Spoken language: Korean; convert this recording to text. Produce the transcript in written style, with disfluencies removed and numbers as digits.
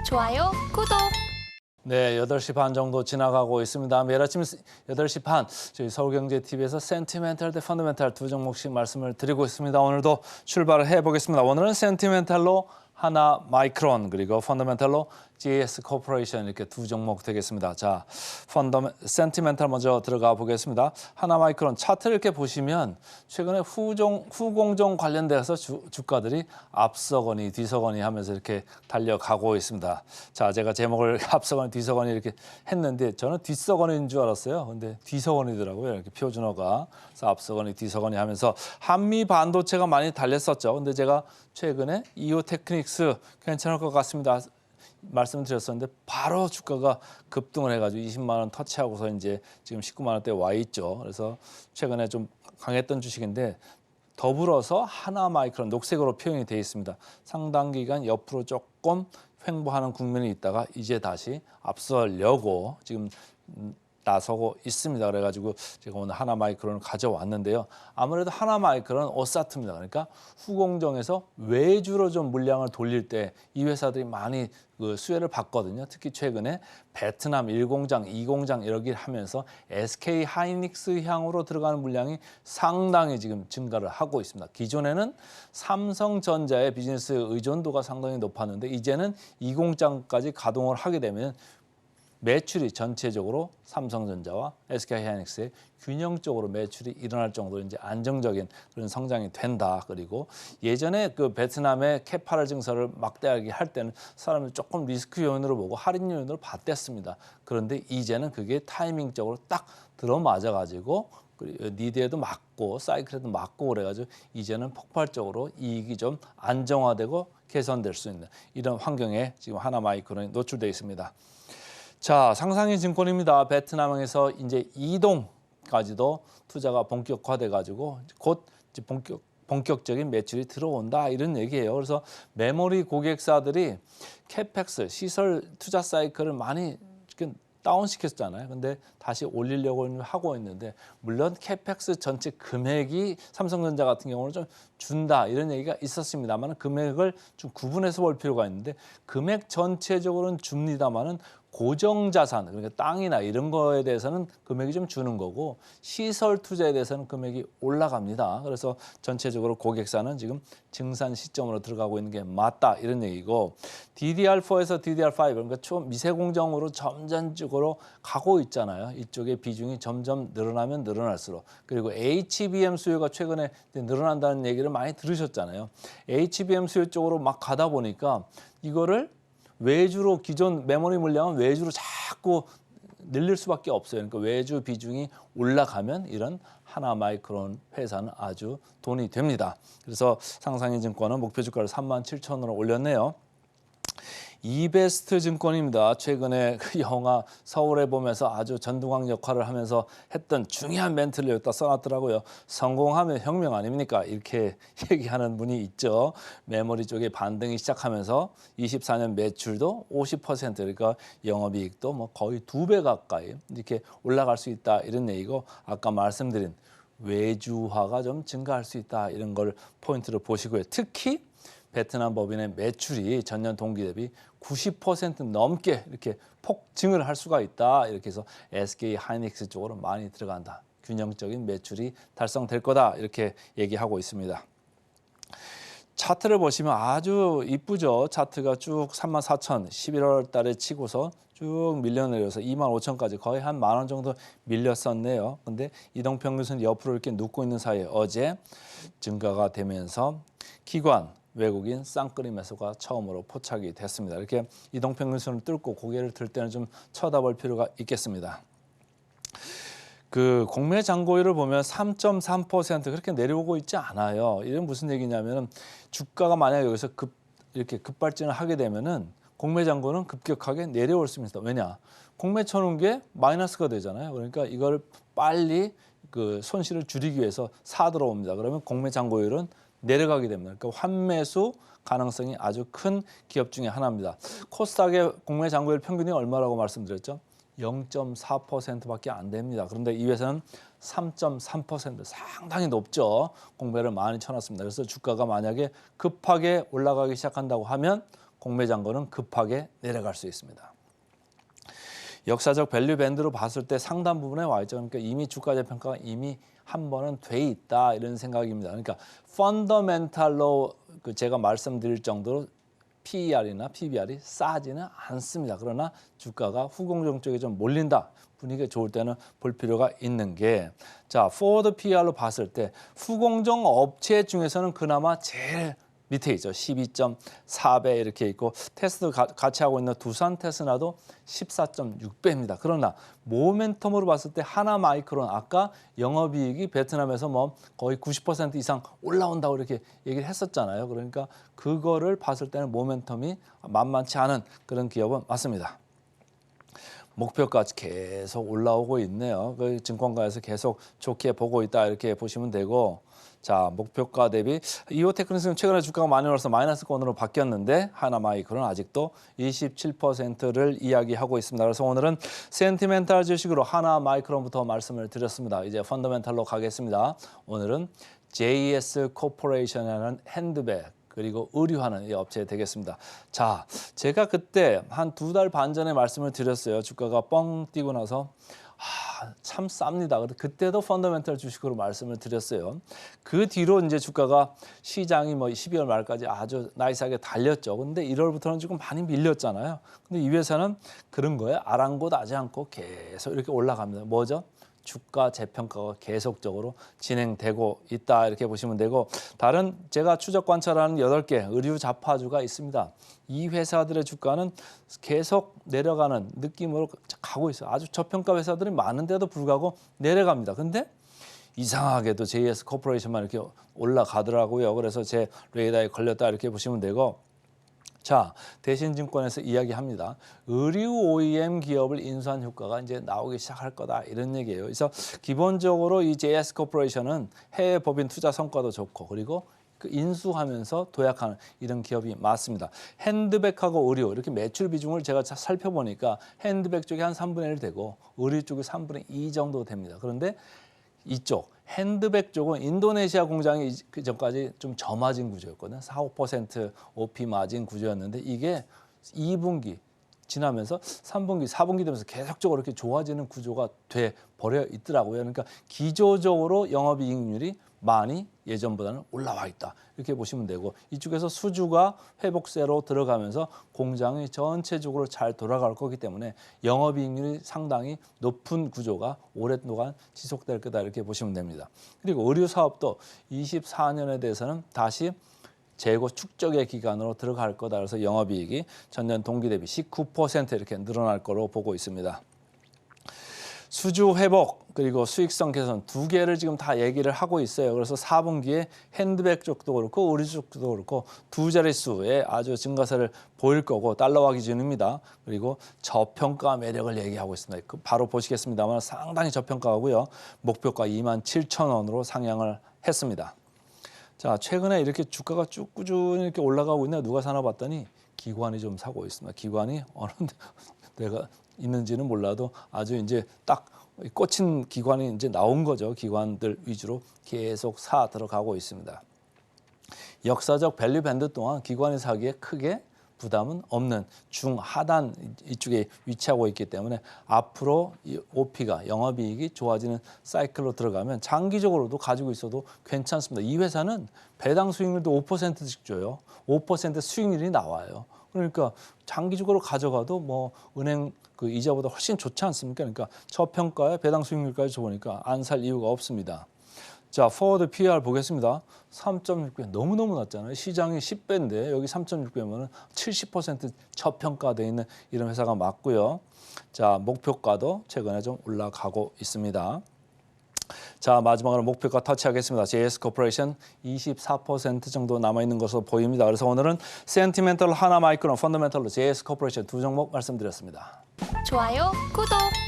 좋아요, 구독. 네, 8시 반 정도 지나가고 있습니다. 매일 아침 8시 반 저희 서울경제TV에서 센티멘탈 대 펀더멘탈 두 종목씩 말씀을 드리고 있습니다. 오늘도 출발을 해보겠습니다. 오늘은 센티멘탈로 하나 마이크론 그리고 펀더멘탈로 GS 코퍼레이션 이렇게 두 종목 되겠습니다. 자, 센티멘탈 먼저 들어가 보겠습니다. 하나 마이크론 차트를 이렇게 보시면 최근에 후공정 관련돼서 주가들이 앞서거니 뒤서거니 하면서 이렇게 달려가고 있습니다. 자, 제가 제목을 앞서거니 뒤서거니 이렇게 했는데 저는 뒷서거니인 줄 알았어요. 근데 뒤서거니더라고요. 이렇게 표준어가. 그래서 앞서거니 뒤서거니 하면서 한미 반도체가 많이 달렸었죠. 근데 제가 최근에 이오 테크닉스 괜찮을 것 같습니다. 말씀드렸었는데 바로 주가가 급등을 해가지고 20만 원 터치하고서 이제 지금 19만 원대에 와 있죠. 그래서 최근에 좀 강했던 주식인데 더불어서 하나 마이크론 녹색으로 표현이 되어 있습니다. 상당 기간 옆으로 조금 횡보하는 국면이 있다가 이제 다시 앞서려고 지금 나서고 있습니다. 그래가지고 제가 오늘 하나 마이크론을 가져왔는데요. 아무래도 하나 마이크론은 오사트입니다. 그러니까 후공정에서 외주로 좀 물량을 돌릴 때 이 회사들이 많이 그 수혜를 받거든요. 특히 최근에 베트남 1공장, 2공장 이러기 하면서 SK 하이닉스 향으로 들어가는 물량이 상당히 지금 증가를 하고 있습니다. 기존에는 삼성전자의 비즈니스 의존도가 상당히 높았는데 이제는 2공장까지 가동을 하게 되면 매출이 전체적으로 삼성전자와 SK하이닉스의 균형적으로 매출이 일어날 정도로 이제 안정적인 그런 성장이 된다. 그리고 예전에 그 베트남의 캐파랄 증설을 막대하게 할 때는 사람들이 조금 리스크 요인으로 보고 할인 요인으로 봤댔습니다. 그런데 이제는 그게 타이밍적으로 딱 들어맞아가지고 니드에도 맞고 사이클에도 맞고 그래가지고 이제는 폭발적으로 이익이 좀 안정화되고 개선될 수 있는 이런 환경에 지금 하나 마이크론이 노출되어 있습니다. 자, 상상인 증권입니다. 베트남에서 이제 이동까지도 투자가 본격화돼 가지고 곧 이제 본격적인 매출이 들어온다 이런 얘기예요. 그래서 메모리 고객사들이 캐펙스 시설 투자 사이클을 많이 다운시켰잖아요. 근데 다시 올리려고 하고 있는데 물론 캐펙스 전체 금액이 삼성전자 같은 경우는 좀 준다 이런 얘기가 있었습니다만 금액을 좀 구분해서 볼 필요가 있는데 금액 전체적으로는 줍니다만은 고정자산 그러니까 땅이나 이런 거에 대해서는 금액이 좀 주는 거고 시설 투자에 대해서는 금액이 올라갑니다. 그래서 전체적으로 고객사는 지금 증산 시점으로 들어가고 있는 게 맞다 이런 얘기고 DDR4에서 DDR5 그러니까 초미세공정으로 점진적으로 가고 있잖아요. 이쪽의 비중이 점점 늘어나면 늘어날수록 그리고 HBM 수요가 최근에 늘어난다는 얘기를 많이 들으셨잖아요. HBM 수요 쪽으로 막 가다 보니까 이거를 외주로 기존 메모리 물량은 외주로 자꾸 늘릴 수밖에 없어요. 그러니까 외주 비중이 올라가면 이런 하나 마이크론 회사는 아주 돈이 됩니다. 그래서 상상인 증권은 목표 주가를 37,000원으로 올렸네요. 이베스트 증권입니다. 최근에 그 영화 서울에 보면서 아주 전두광 역할을 하면서 했던 중요한 멘트를 여기다 써놨더라고요. 성공하면 혁명 아닙니까? 이렇게 얘기하는 분이 있죠. 메모리 쪽에 반등이 시작하면서 24년 매출도 50% 그러니까 영업이익도 뭐 거의 2배 가까이 이렇게 올라갈 수 있다 이런 얘기고 아까 말씀드린 외주화가 좀 증가할 수 있다 이런 걸 포인트로 보시고요. 특히 베트남 법인의 매출이 전년 동기 대비 90% 넘게 이렇게 폭증을 할 수가 있다. 이렇게 해서 SK 하이닉스 쪽으로 많이 들어간다. 균형적인 매출이 달성될 거다. 이렇게 얘기하고 있습니다. 차트를 보시면 아주 이쁘죠. 차트가 쭉 34,000 11월 달에 치고서 쭉 밀려내려서 25,000까지 거의 한 10,000원 정도 밀렸었네요. 근데 이동평균선 옆으로 이렇게 눕고 있는 사이에 어제 증가가 되면서 기관 외국인 쌍끌이 매수가 처음으로 포착이 됐습니다. 이렇게 이동평균선을 뚫고 고개를 들 때는 좀 쳐다볼 필요가 있겠습니다. 그 공매 잔고율을 보면 3.3% 그렇게 내려오고 있지 않아요. 이건 무슨 얘기냐면은 주가가 만약 여기서 이렇게 급발진을 하게 되면은 공매 잔고는 급격하게 내려올 수 있습니다. 왜냐? 공매 쳐놓은 게 마이너스가 되잖아요. 그러니까 이걸 빨리 그 손실을 줄이기 위해서 사 들어옵니다. 그러면 공매 잔고율은 내려가게 됩니다. 그러니까 환매수 가능성이 아주 큰 기업 중에 하나입니다. 코스닥의 공매 잔고율 평균이 얼마라고 말씀드렸죠? 0.4%밖에 안 됩니다. 그런데 이 회사는 3.3% 상당히 높죠. 공매를 많이 쳐놨습니다. 그래서 주가가 만약에 급하게 올라가기 시작한다고 하면 공매장고는 급하게 내려갈 수 있습니다. 역사적 밸류 밴드로 봤을 때 상단 부분에 와 있죠. 그러니까 이미 주가 재평가가 이미 한 번은 돼 있다 이런 생각입니다. 그러니까 펀더멘탈로 제가 말씀드릴 정도로 PER이나 PBR이 싸지는 않습니다. 그러나 주가가 후공정 쪽에 좀 몰린다. 분위기가 좋을 때는 볼 필요가 있는 게, 자, 포워드 PER로 봤을 때 후공정 업체 중에서는 그나마 제일 밑에 있죠. 12.4배 이렇게 있고, 테스트 같이 하고 있는 두산 테스나도 14.6배입니다. 그러나 모멘텀으로 봤을 때 하나마이크론, 아까 영업이익이 베트남에서 뭐 거의 90% 이상 올라온다고 이렇게 얘기를 했었잖아요. 그러니까 그거를 봤을 때는 모멘텀이 만만치 않은 그런 기업은 맞습니다. 목표까지 계속 올라오고 있네요. 그 증권가에서 계속 좋게 보고 있다 이렇게 보시면 되고, 자, 목표가 대비 이오테크닉스는 최근에 주가가 많이 올라서 마이너스권으로 바뀌었는데 하나마이크로는 아직도 27%를 이야기하고 있습니다. 그래서 오늘은 센티멘탈 주식으로 하나마이크론부터 말씀을 드렸습니다. 이제 펀더멘탈로 가겠습니다. 오늘은 JS 코퍼레이션이라는 핸드백 그리고 의류하는 이 업체 되겠습니다. 자, 제가 그때 한 2달 반 전에 말씀을 드렸어요. 주가가 뻥 뛰고 나서 참 쌉니다. 그때도 펀더멘탈 주식으로 말씀을 드렸어요. 그 뒤로 이제 주가가 시장이 뭐 12월 말까지 아주 나이스하게 달렸죠. 근데 1월부터는 조금 많이 밀렸잖아요. 근데 이 회사는 그런 거예요. 아랑곳하지 않고 계속 이렇게 올라갑니다. 뭐죠? 주가 재평가가 계속적으로 진행되고 있다 이렇게 보시면 되고, 다른 제가 추적 관찰하는 8개 의류 자파주가 있습니다. 이 회사들의 주가는 계속 내려가는 느낌으로 가고 있어요. 아주 저평가 회사들이 많은데도 불구하고 내려갑니다. 근데 이상하게도 JS 코퍼레이션만 이렇게 올라가더라고요. 그래서 제 레이더에 걸렸다 이렇게 보시면 되고, 자, 대신증권에서 이야기합니다. 의류 OEM 기업을 인수한 효과가 이제 나오기 시작할 거다 이런 얘기예요. 그래서 기본적으로 이 JS 코퍼레이션은 해외 법인 투자 성과도 좋고, 그리고 그 인수하면서 도약하는 이런 기업이 많습니다. 핸드백하고 의류 이렇게 매출 비중을 제가 살펴보니까 핸드백 쪽이 한 3분의 1 되고 의류 쪽이 3분의 2 정도 됩니다. 그런데 이쪽 핸드백 쪽은 인도네시아 공장이 그 전까지 좀 저마진 구조였거든요. 4~5% OP 마진 구조였는데 이게 2분기 지나면서 3분기, 4분기 되면서 계속적으로 이렇게 좋아지는 구조가 돼 버려 있더라고요. 그러니까 기조적으로 영업이익률이 많이 예전보다는 올라와 있다. 이렇게 보시면 되고, 이쪽에서 수주가 회복세로 들어가면서 공장이 전체적으로 잘 돌아갈 거기 때문에 영업이익률이 상당히 높은 구조가 오랫동안 지속될 거다 이렇게 보시면 됩니다. 그리고 의류 사업도 24년에 대해서는 다시 재고 축적의 기간으로 들어갈 거다. 그래서 영업이익이 전년 동기 대비 19% 이렇게 늘어날 거로 보고 있습니다. 수주 회복 그리고 수익성 개선 두 개를 지금 다 얘기를 하고 있어요. 그래서 4분기에 핸드백 쪽도 그렇고 의류 쪽도 그렇고 두 자릿수의 아주 증가세를 보일 거고, 달러화 기준입니다. 그리고 저평가 매력을 얘기하고 있습니다. 바로 보시겠습니다만 상당히 저평가하고요. 목표가 27,000원으로 상향을 했습니다. 자, 최근에 이렇게 주가가 쭉 꾸준히 이렇게 올라가고 있나 누가 사나 봤더니 기관이 좀 사고 있습니다. 기관이 어느 데가 있는지는 몰라도 아주 이제 딱 꽂힌 기관이 이제 나온 거죠. 기관들 위주로 계속 사 들어가고 있습니다. 역사적 밸류 밴드 동안 기관이 사기에 크게 부담은 없는 중하단 이쪽에 위치하고 있기 때문에 앞으로 이 OP가 영업이익이 좋아지는 사이클로 들어가면 장기적으로도 가지고 있어도 괜찮습니다. 이 회사는 배당 수익률도 5%씩 줘요. 5% 수익률이 나와요. 그러니까 장기적으로 가져가도 뭐 은행 그 이자보다 훨씬 좋지 않습니까? 그러니까 저평가에 배당 수익률까지 좋으니까 안 살 이유가 없습니다. 자, 포워드 PER 보겠습니다. 3.6배 너무너무 낮잖아요. 시장이 10배인데 여기 3.6배면 70% 저평가되어 있는 이런 회사가 맞고요. 자, 목표가도 최근에 좀 올라가고 있습니다. 자, 마지막으로 목표가 터치하겠습니다. JS 코퍼레이션 24% 정도 남아있는 것으로 보입니다. 그래서 오늘은 센티멘털 하나마이크론, 펀더멘털로 JS 코퍼레이션 두 종목 말씀드렸습니다. 좋아요, 구독!